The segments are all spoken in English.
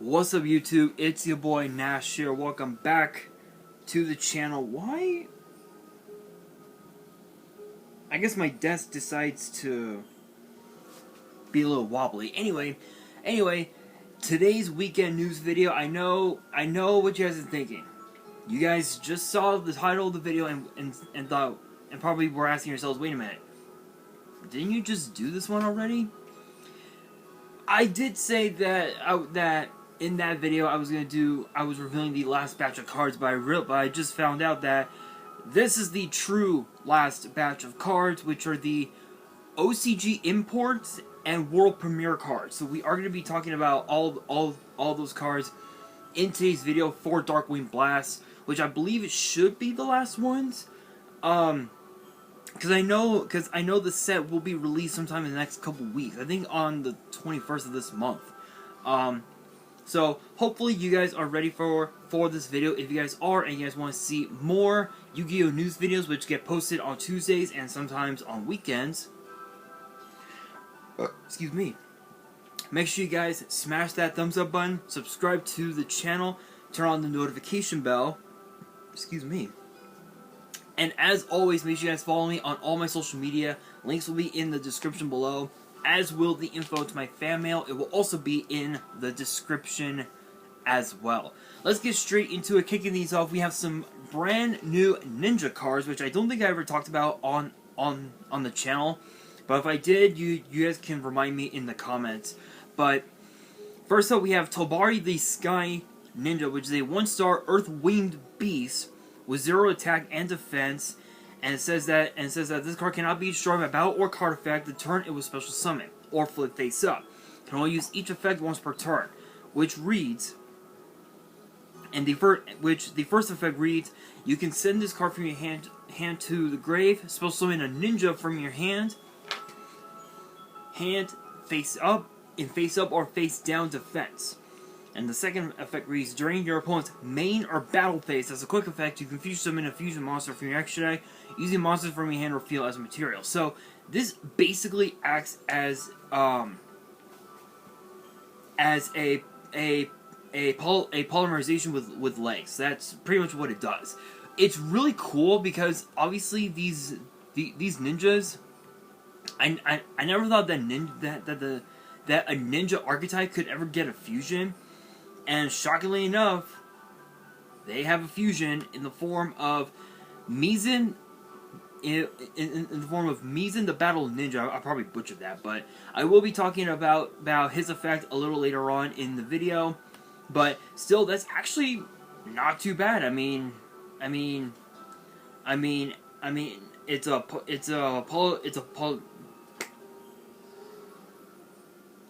What's up, YouTube? It's your boy Nash here. Welcome back to the channel. Why? I guess my desk decides to be a little wobbly. Anyway, today's weekend news video. I know what you guys are thinking. You guys just saw the title of the video and thought, and probably were asking yourselves, wait a minute, didn't you just do this one already? I did say that in that video I was revealing the last batch of cards, but I just found out that this is the true last batch of cards, which are the OCG imports and world premiere cards. So we are going to be talking about all those cards in today's video for Darkwing Blast, which I believe it should be the last ones. Because I know the set will be released sometime in the next couple weeks. I think on the 21st of this month. So hopefully you guys are ready for this video. If you guys are and you guys want to see more Yu-Gi-Oh news videos, which get posted on Tuesdays and sometimes on weekends, excuse me, make sure you guys smash that thumbs up button, subscribe to the channel, turn on the notification bell, excuse me. And as always, make sure you guys follow me on all my social media. Links will be in the description below, as will the info to my fan mail. It will also be in the description as well. Let's get straight into it. Kicking these off, we have some brand new ninja cards, which I don't think I ever talked about on the channel. But if I did, you guys can remind me in the comments. But first up, we have Tobari the Sky Ninja, which is a 1-star Earth-winged beast with 0 attack and defense, and it says that this card cannot be destroyed by battle or card effect the turn it was special summon or flip face up. Can only use each effect once per turn, which reads, and the first effect reads: you can send this card from your hand to the grave, special summon a ninja from your hand face up in face up or face down defense. And the second effect reads: during your opponent's main or battle phase, as a quick effect, you can fusion summon a fusion monster from your extra deck, using monsters from your hand or field as material. So this basically acts as a polymerization with legs. That's pretty much what it does. It's really cool because obviously these ninjas, I never thought that a ninja archetype could ever get a fusion. And shockingly enough, they have a fusion in the form of Mizan, in the form of Mizan the Battle Ninja. I probably butchered that, but I will be talking about his effect a little later on in the video. But still, that's actually not too bad. I mean, it's a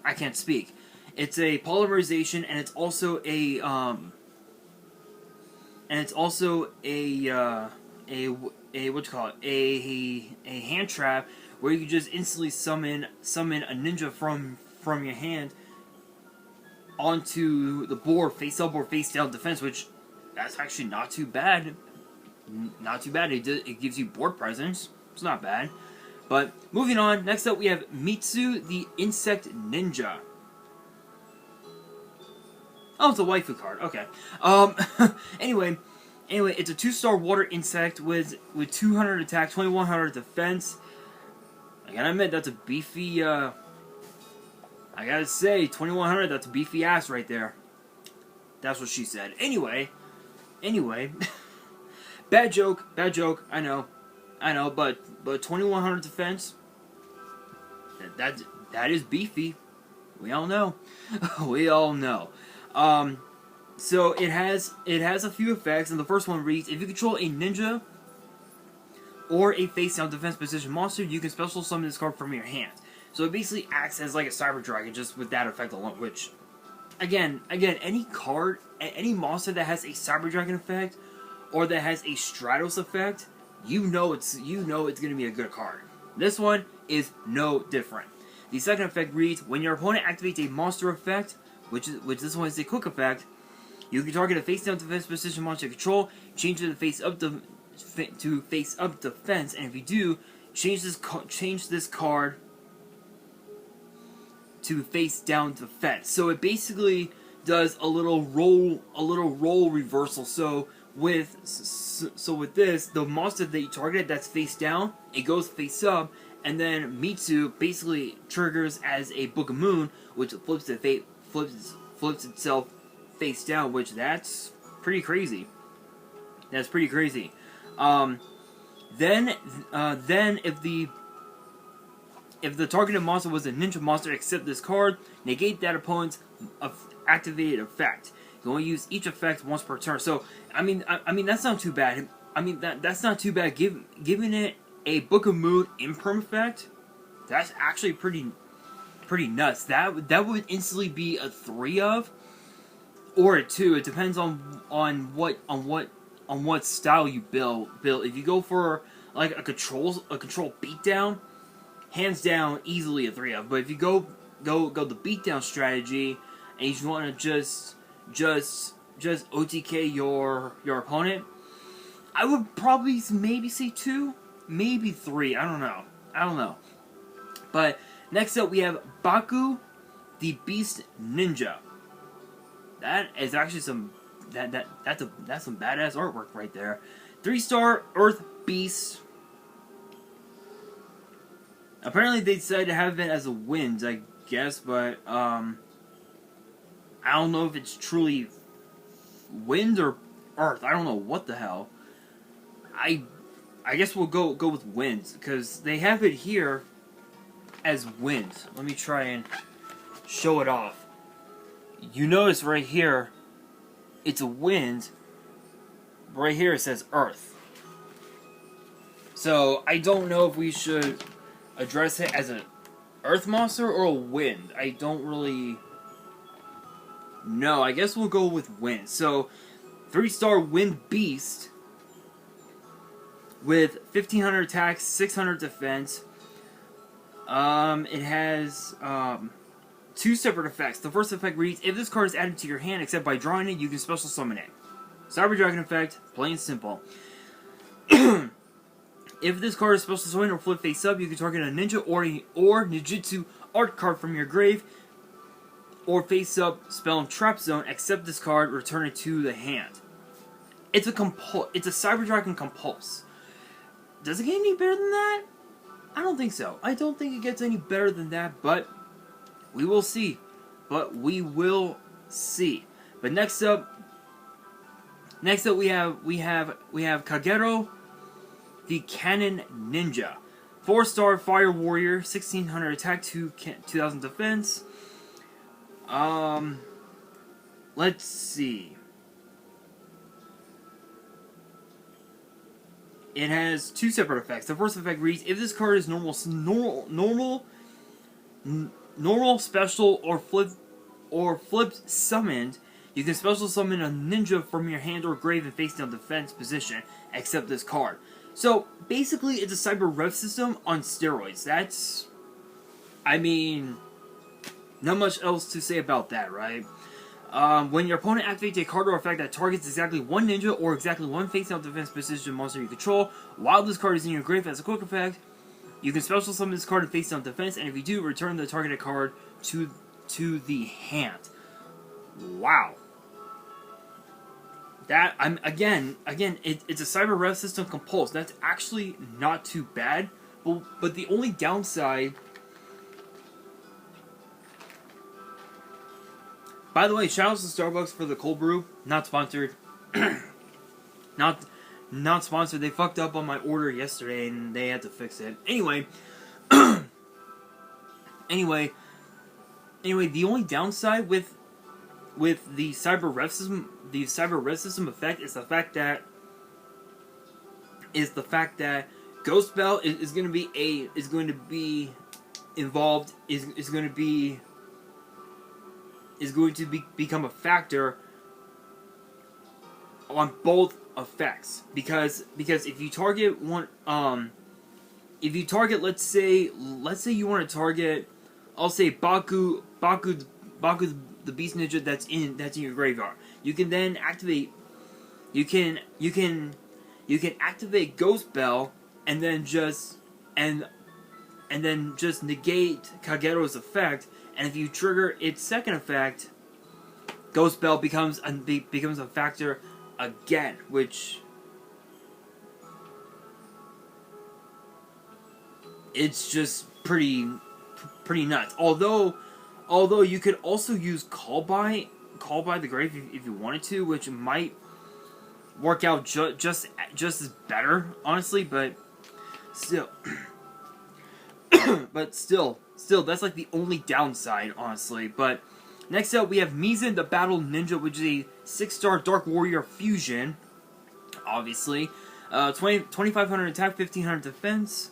I can't speak. It's a polymerization, and it's also a what you call it, a hand trap where you can just instantly summon a ninja from your hand onto the board, face up or face down defense, which that's actually not too bad. Not too bad. It gives you board presence. It's not bad. But moving on, next up we have Mitsu the Insect Ninja. Oh, it's a waifu card. Okay. Anyway, it's a 2-star water insect with 200 attack, 2100 defense. I gotta admit, that's a beefy. I gotta say, 2100. That's a beefy ass right there. That's what she said. Anyway, bad joke. I know, but 2100 defense. That is beefy. We all know. We all know. So it has a few effects, and the first one reads: if you control a ninja or a face-down defense position monster, you can special summon this card from your hand. So it basically acts as like a Cyber Dragon, just with that effect alone. Which, again, any card, any monster that has a Cyber Dragon effect or that has a Stratos effect, you know it's gonna be a good card. This one is no different. The second effect reads: when your opponent activates a monster effect, which this one is a quick effect, you can target a face-down defense position monster you control, change it to face-up defense, and if you do, change this card to face-down defense. So it basically does a little roll reversal. So with this, the monster that you target that's face down, it goes face up, and then Mitsu basically triggers as a Book of Moon, which flips itself face down, which that's pretty crazy. That's pretty crazy. Then if the targeted monster was a ninja monster, accept this card, negate that opponent's activated effect. You only use each effect once per turn. So I mean that's not too bad. I mean that's not too bad. Giving it a Book of Moon imperm effect, that's actually pretty nuts. That would instantly be a 3 of, or a 2. It depends on what style you build. If you go for like a control beatdown, hands down, easily a 3 of. But if you go the beatdown strategy and you just want to just OTK your opponent, I would probably maybe say 2, maybe 3. I don't know. But next up we have Baku, the Beast Ninja. That is actually that's some badass artwork right there. 3-star Earth Beast. Apparently they decided to have it as a wind, I guess, but I don't know if it's truly wind or earth. I don't know what the hell. I guess we'll go with winds, because they have it here as wind. Let me try and show it off. You notice right here, it's a wind. Right here it says earth. So I don't know if we should address it as an earth monster or a wind. I don't really know. I guess we'll go with wind. So 3-star Wind Beast with 1500 attack, 600 defense. It has 2 separate effects. The first effect reads, if this card is added to your hand except by drawing it, you can special summon it. Cyber Dragon effect, plain simple. If this card is special summoned or flip face up, you can target a ninja or ninjutsu art card from your grave, or face up spell and trap zone, accept this card, return it to the hand. It's a Cyber Dragon Compulse. Does it get any better than that? I don't think so. I don't think it gets any better than that, but we will see. But next up we have Kagero, the Cannon Ninja. 4-star Fire Warrior, 1600 attack, 2000 defense. Let's see. It has 2 separate effects. The first effect reads, if this card is normal, special, or flipped summoned, you can special summon a ninja from your hand or grave in face down defense position, except this card. So basically it's a Cyber Rev system on steroids. That's, I mean, not much else to say about that, right? When your opponent activates a card or effect that targets exactly one ninja or exactly one face-down defense position monster you control, while this card is in your grave as a quick effect, you can special summon this card in face-down defense, and if you do, return the targeted card to the hand. Wow. That, again, it's a Cyber Rev system Compulse. That's actually not too bad, but the only downside... By the way, shoutouts to Starbucks for the cold brew. Not sponsored. not sponsored. They fucked up on my order yesterday and they had to fix it. Anyway, the only downside with the Cyber Rev system, effect is the fact that Ghost Bell is going to become a factor on both effects, because if you target one, let's say you want to target, I'll say Baku the Beast Ninja that's in your graveyard. You can then activate. You can activate Ghost Bell and then just negate Kagero's effect. And if you trigger its second effect, Ghost Bell becomes a factor again, which it's just pretty nuts. Although you could also use Call by the Grave if you wanted to, which might work out just as better, honestly. But still, that's like the only downside, honestly. But next up, we have Mizan the Battle Ninja, which is a 6-star Dark Warrior fusion. Obviously, 2500 attack, 1500 defense,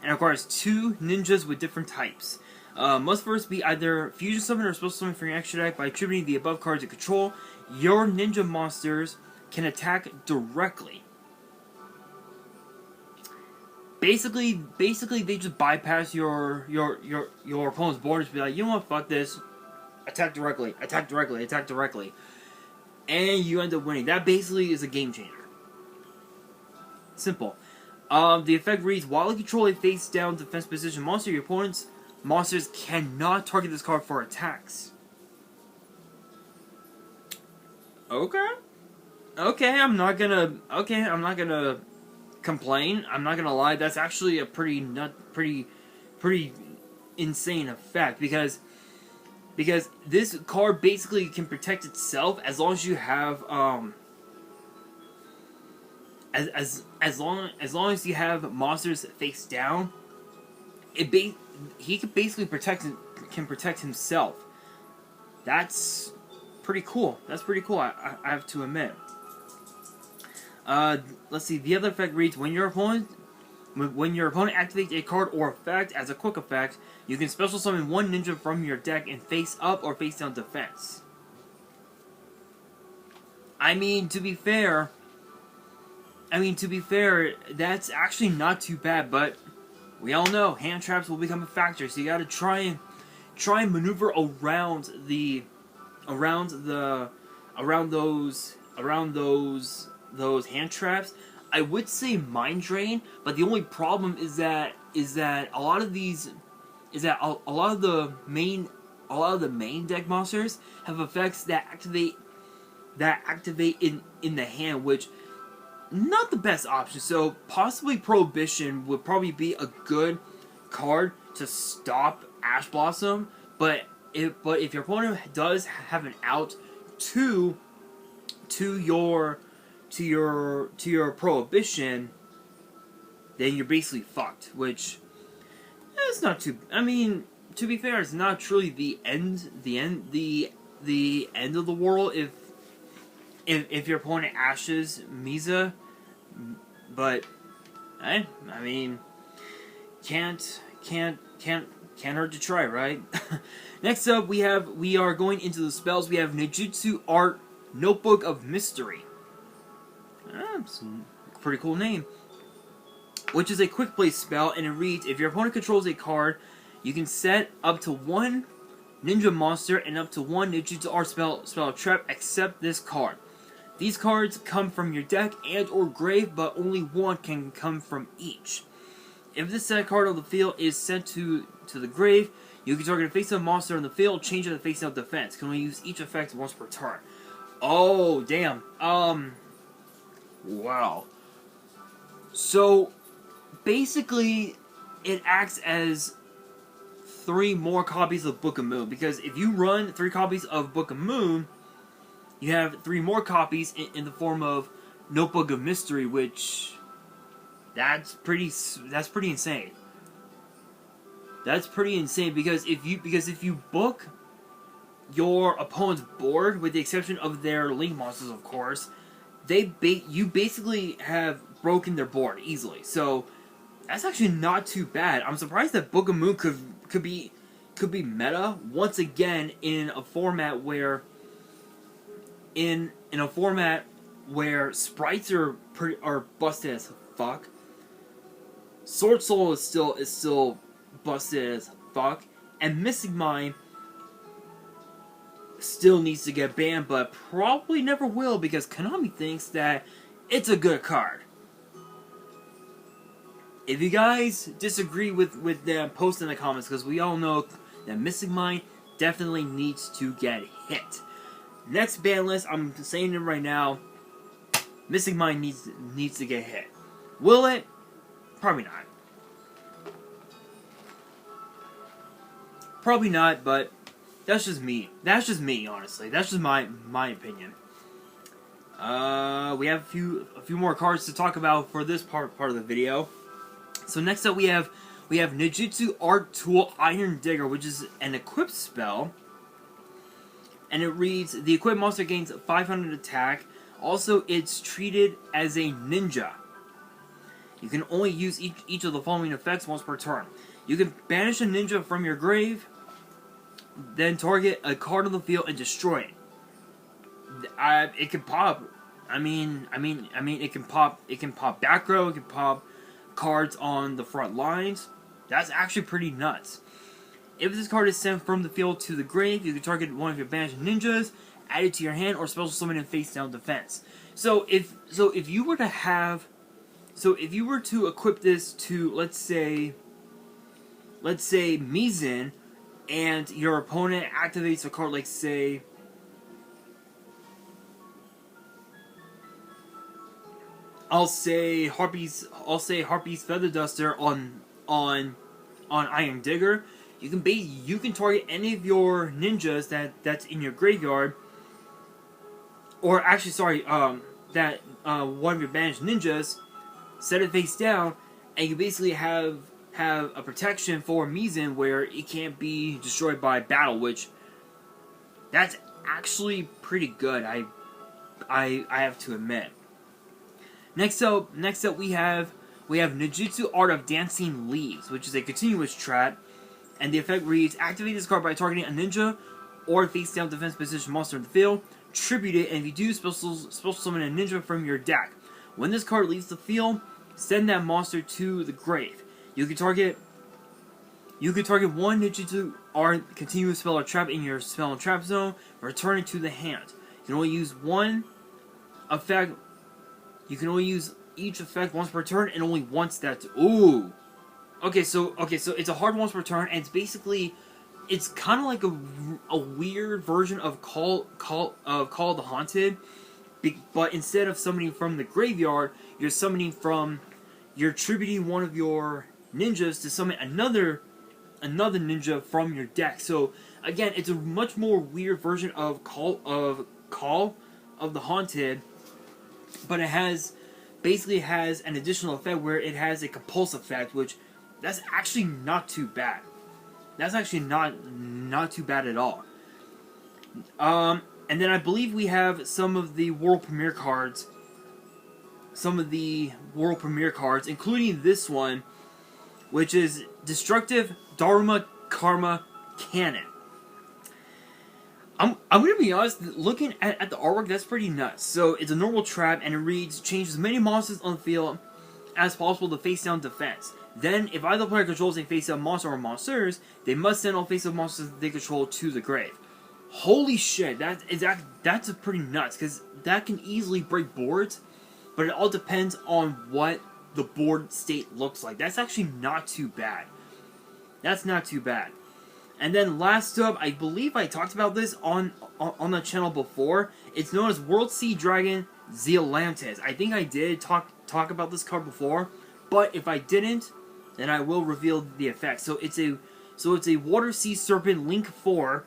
and of course 2 ninjas with different types. Must first be either fusion summon or special summon from your extra deck. By attributing the above cards to control, your ninja monsters can attack directly. Basically, they just bypass your opponent's board and just be like, you know what, fuck this, attack directly, and you end up winning. That basically is a game changer. Simple. The effect reads: while you control a face-down defense position monster, your opponent's monsters cannot target this card for attacks. Okay, I'm not gonna complain. I'm not gonna lie. That's actually a pretty insane effect because this card basically can protect itself as long as you have as long as you have monsters face down. He can basically protect himself. That's pretty cool. I have to admit. Let's see. The other effect reads: when your opponent activates a card or effect as a quick effect, you can special summon 1 ninja from your deck in face up or face down defense. I mean, to be fair, that's actually not too bad. But we all know hand traps will become a factor, so you got to try and maneuver around those hand traps. I would say Mind Drain, but the only problem is that a lot of the main deck monsters have effects that activate in the hand, which not the best option. So possibly Prohibition would probably be a good card to stop Ash Blossom, but if your opponent does have an out to your Prohibition, then you're basically fucked. Which it's not too. I mean, to be fair, it's not truly the end of the world if your opponent ashes Misa, but I mean, can't hurt to try, right? Next up, we are going into the spells. We have Nejutsu Art Notebook of Mystery. It's a pretty cool name. Which is a quick play spell, and it reads: if your opponent controls a card, you can set up to 1 ninja monster and up to 1 Nejutsu Art spell trap, except this card. These cards come from your deck and or grave, but only 1 can come from each. If this set card on the field is sent to the grave, you can target a face-up monster on the field, change it to face-up defense. Can only use each effect once per turn. Oh, damn. Wow. So, basically, it acts as 3 more copies of Book of Moon. Because if you run 3 copies of Book of Moon, you have 3 more copies in the form of Notebook of Mystery, which that's pretty insane. That's pretty insane because if you book your opponent's board, with the exception of their link monsters, of course, you basically have broken their board easily. So that's actually not too bad. I'm surprised that Book of Moon could be meta once again in a format where sprites are busted as fuck. Sword Soul is still busted as fuck, and Missing Mind still needs to get banned, but probably never will because Konami thinks that it's a good card. If you guys disagree with them, post in the comments, because we all know that Missing Mind definitely needs to get hit. Next ban list, I'm saying it right now, Missing Mind needs to get hit. Will it? Probably not. Probably not, but that's just me. That's just me, honestly. That's just my opinion. We have a few more cards to talk about for this part of the video. So next up we have Ninjutsu Art Tool Iron Digger, which is an equipped spell. And it reads, the equipped monster gains 500 attack. Also, it's treated as a ninja. You can only use each of the following effects once per turn. You can banish a ninja from your grave, then target a card on the field and destroy it. It can pop. I mean, it can pop. It can pop back row. It can pop cards on the front lines. That's actually pretty nuts. If this card is sent from the field to the grave, you can target one of your banished ninjas, add it to your hand, or special summon in face down defense. So if you were to equip this to let's say Mizan, and your opponent activates a card like say I'll say Harpy's Feather Duster on Iron Digger. You can target any of your ninjas that's in your graveyard, or actually sorry, that one of your banished ninjas, set it face down, and you basically have a protection for Mizan where it can't be destroyed by battle, which that's actually pretty good. I have to admit. Next up we have Ninjutsu Art of Dancing Leaves, which is a continuous trap, and the effect reads, activate this card by targeting a ninja or face down defense position monster in the field, tribute it, and if you do, special summon a ninja from your deck. When this card leaves the field, send that monster to the grave. You can target one Ninjutsu Art continuous spell or trap in your spell and trap zone, return it to the hand. You can only use one effect. You can only use each effect once per turn, and only once that's... Ooh! Okay, so it's a hard once per turn, and it's kind of like a weird version of Call of the Haunted, but instead of summoning from the graveyard, you're tributing one of your ninjas to summon another ninja from your deck. So again, it's a much more weird version of Call of the Haunted, but it basically has an additional effect where it has a compulse effect, which that's actually not too bad. That's actually not too bad at all. And then I believe we have some of the world premiere cards. Including this one, which is Destructive Dharma Karma Cannon. I'm gonna be honest, looking at the artwork, that's pretty nuts. So it's a normal trap, and it reads, change as many monsters on the field as possible to face down defense. Then, if either player controls a face-up monster or monsters, they must send all face-up monsters they control to the grave. Holy shit, that's pretty nuts, because that can easily break boards, but it all depends on what the board state looks like. That's actually not too bad. That's not too bad. And then last up, I believe I talked about this on the channel before. It's known as World Sea Dragon Zealantis. I think I did talk about this card before, but if I didn't, then I will reveal the effect. So it's a Water Sea Serpent Link 4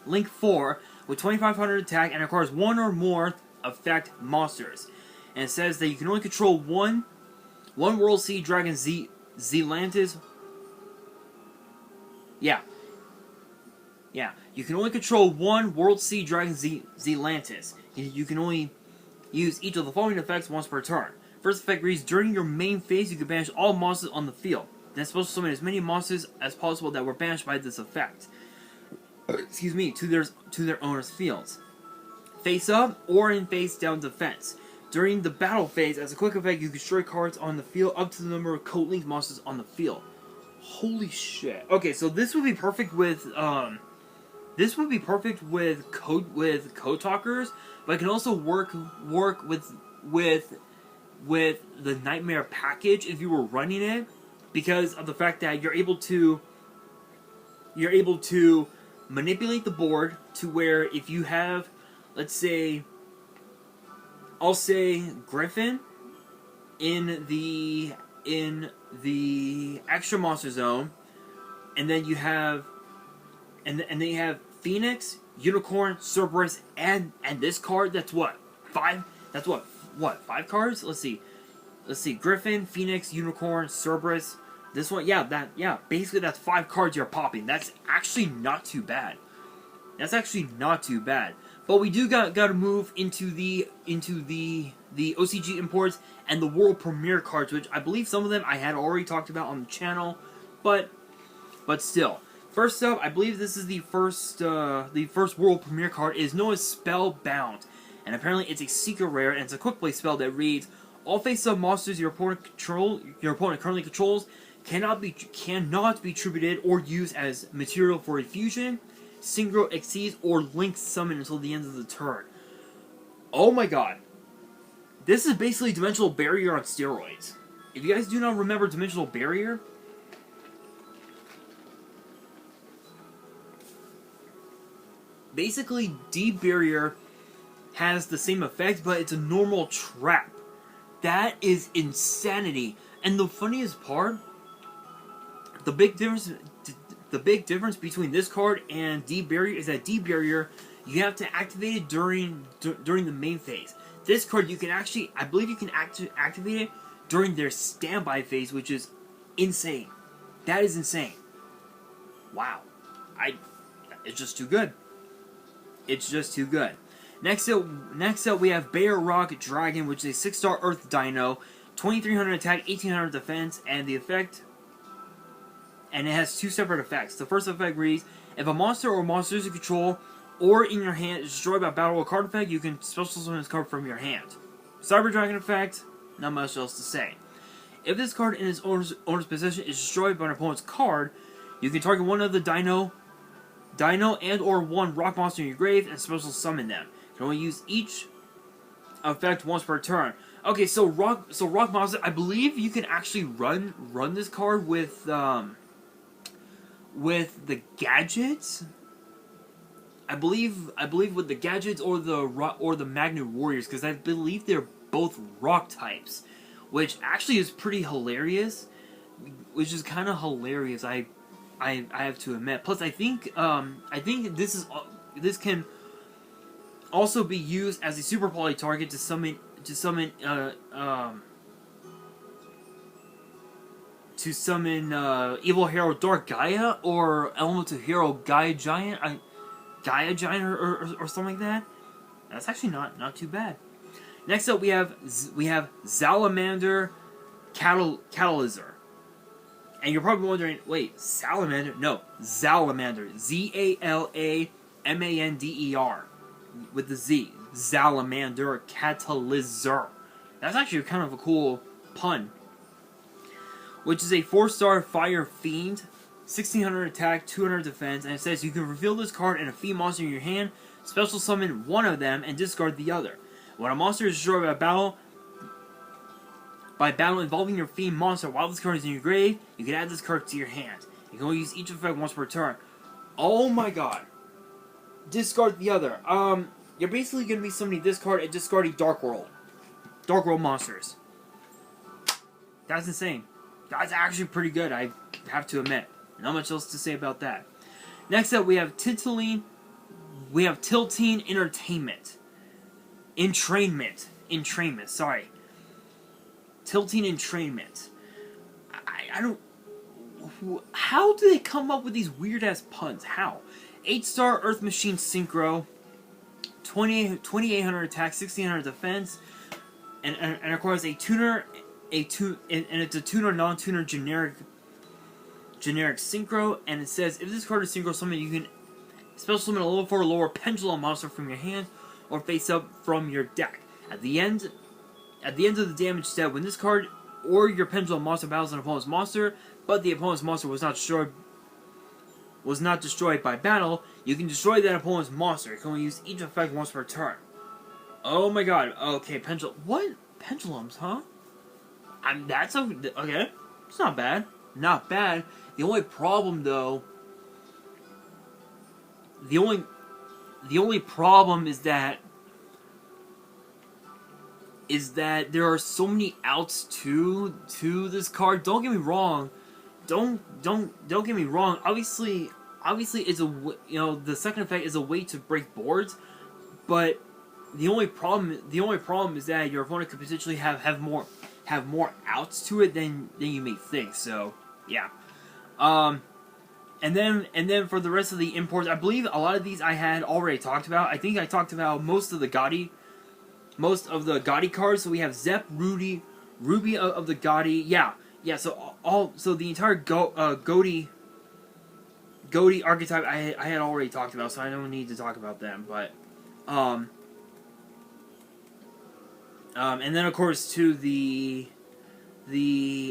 with 2500 attack, and it requires one or more effect monsters. And it says that you can only control one World Sea Dragon Zealantis. Yeah. You can only control one World Sea Dragon Zealantis. You can only use each of the following effects once per turn. First effect reads, during your main phase, you can banish all monsters on the field. Then special summon as many monsters as possible that were banished by this effect. To their owner's fields. Face up or in face down defense. During the battle phase, as a quick effect, you can destroy cards on the field up to the number of code link monsters on the field. Holy shit. Okay, so this would be perfect with code talkers, but it can also work with the Nightmare package if you were running it, because of the fact that you're able to manipulate the board to where if you have, let's say, I'll say Griffin in the extra monster zone, and then you have then you have Phoenix, Unicorn, Cerberus, and this card. That's what, 5? That's what 5 cards? Let's see, Griffin, Phoenix, Unicorn, Cerberus. This one, basically that's 5 cards you're popping. That's actually not too bad. But we do got to move into the OCG imports and the world premiere cards, which I believe some of them I had already talked about on the channel, but still. First up, I believe this is the first world premiere card. It is known as Spellbound, and apparently it's a secret rare, and it's a quick play spell that reads: all face-up monsters your opponent currently controls cannot be attributed or used as material for a fusion, synchro, exceed, or link summon until the end of the turn. Oh my god. This is basically Dimensional Barrier on steroids. If you guys do not remember Dimensional Barrier, basically Deep Barrier has the same effect, but it's a normal trap. That is insanity. And the funniest part, the big difference between this card and Deep Barrier is that Deep Barrier, you have to activate it during the main phase. This card, you can actually, I believe you can activate it during their standby phase, which is insane. That is insane. Wow. It's just too good. It's just too good. Next up, we have Bear Rock Dragon, which is a 6-star Earth Dino, 2300 attack, 1800 defense, and the effect. And it has 2 separate effects. The first effect reads: if a monster or monsters you control or in your hand is destroyed by battle or card effect, you can special summon this card from your hand. Cyber Dragon effect, not much else to say. If this card in its owner's possession is destroyed by an opponent's card, you can target one of the Dino and or one rock monster in your grave and special summon them. You can only use each effect once per turn. Okay, so rock monster, I believe you can actually run this card with the gadgets. I believe with the gadgets or the Magnet Warriors, because I believe they're both rock types, which actually is pretty hilarious. Which is kind of hilarious. I have to admit. Plus, I think this can also be used as a super poly target to summon Evil Hero Dark Gaia or Elemental Hero Gaia Giant. Or something like that. That's actually not too bad. Next up, we have SalamanderCatalyzer. And you're probably wondering, wait, Salamander? No, Zalamander. Zalamander. With the Z. SalamanderCatalyzer. That's actually kind of a cool pun. Which is a 4-star Fire Fiend, 1600 attack, 200 defense, and it says you can reveal this card and a fiend monster in your hand, special summon one of them, and discard the other. When a monster is destroyed by battle involving your fiend monster while this card is in your grave, you can add this card to your hand. You can only use each effect once per turn. Oh my god. Discard the other. You're basically going to be summoning this card and discarding Dark World monsters. That's insane. That's actually pretty good, I have to admit. Not much else to say about that. Next up, we have Tilting Entrainment. Sorry. Tilting Entrainment. I don't... How do they come up with these weird-ass puns? How? 8-star Earth Machine Synchro. 2800 attack, 1600 defense. And it requires a tuner... and it's a tuner, non-tuner, generic synchro, and it says if this card is synchro summon, you can special summon a level 4 lower pendulum monster from your hand or face up from your deck. At the end of the damage step, when this card or your pendulum monster battles an opponent's monster, but the opponent's monster was not destroyed by battle, you can destroy that opponent's monster. You can only use each effect once per turn. Oh my god. Okay, what? Pendulums, huh? Okay. It's not bad. Not bad. The only problem, though, the only problem is that there are so many outs to this card. Don't get me wrong. Don't get me wrong. Obviously it's the second effect is a way to break boards, but the only problem is that your opponent could potentially have more outs to it than you may think. So yeah. And then for the rest of the imports, I believe a lot of these I had already talked about. I think I talked about most of the Gotti cards. So we have Zep, Ruby of the Gotti. Yeah. So the entire Gotti archetype I had already talked about, so I don't need to talk about them. But and then of course to the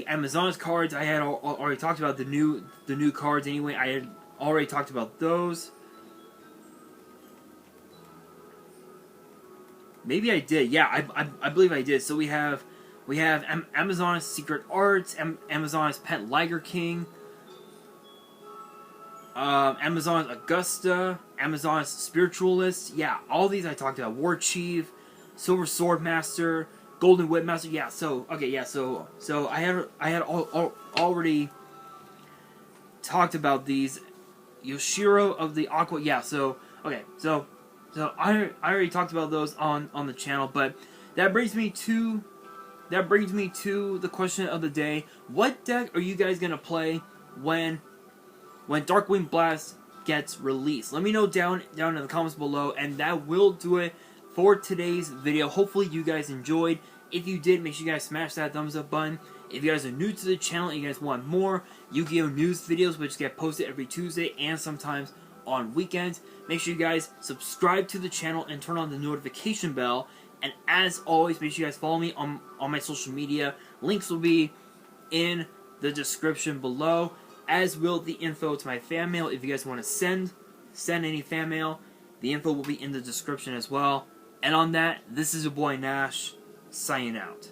Amazon's cards, I had already talked about the new cards anyway. I had already talked about those. Maybe I did. Yeah, I believe I did. So we have Amazon's Secret Arts, Amazon's Pet Liger King, Amazon's Augusta, Amazon's Spiritualist. Yeah, all these I talked about. War Chief, Silver Sword Master, Golden Whip Master. Yeah. So okay. Yeah. So I had already talked about these. Yoshiro of the Aqua. Yeah. So okay. So I already talked about those on the channel, but that brings me to the question of the day. What deck are you guys gonna play when Darkwing Blast gets released? Let me know down in the comments below, and that will do it for today's video. Hopefully you guys enjoyed. If you did, make sure you guys smash that thumbs up button. If you guys are new to the channel and you guys want more Yu-Gi-Oh news videos, which get posted every Tuesday and sometimes on weekends, make sure you guys subscribe to the channel and turn on the notification bell. And as always, make sure you guys follow me on my social media. Links will be in the description below, as will the info to my fan mail. If you guys want to send any fan mail, the info will be in the description as well. And on that, this is your boy Nash, signing out.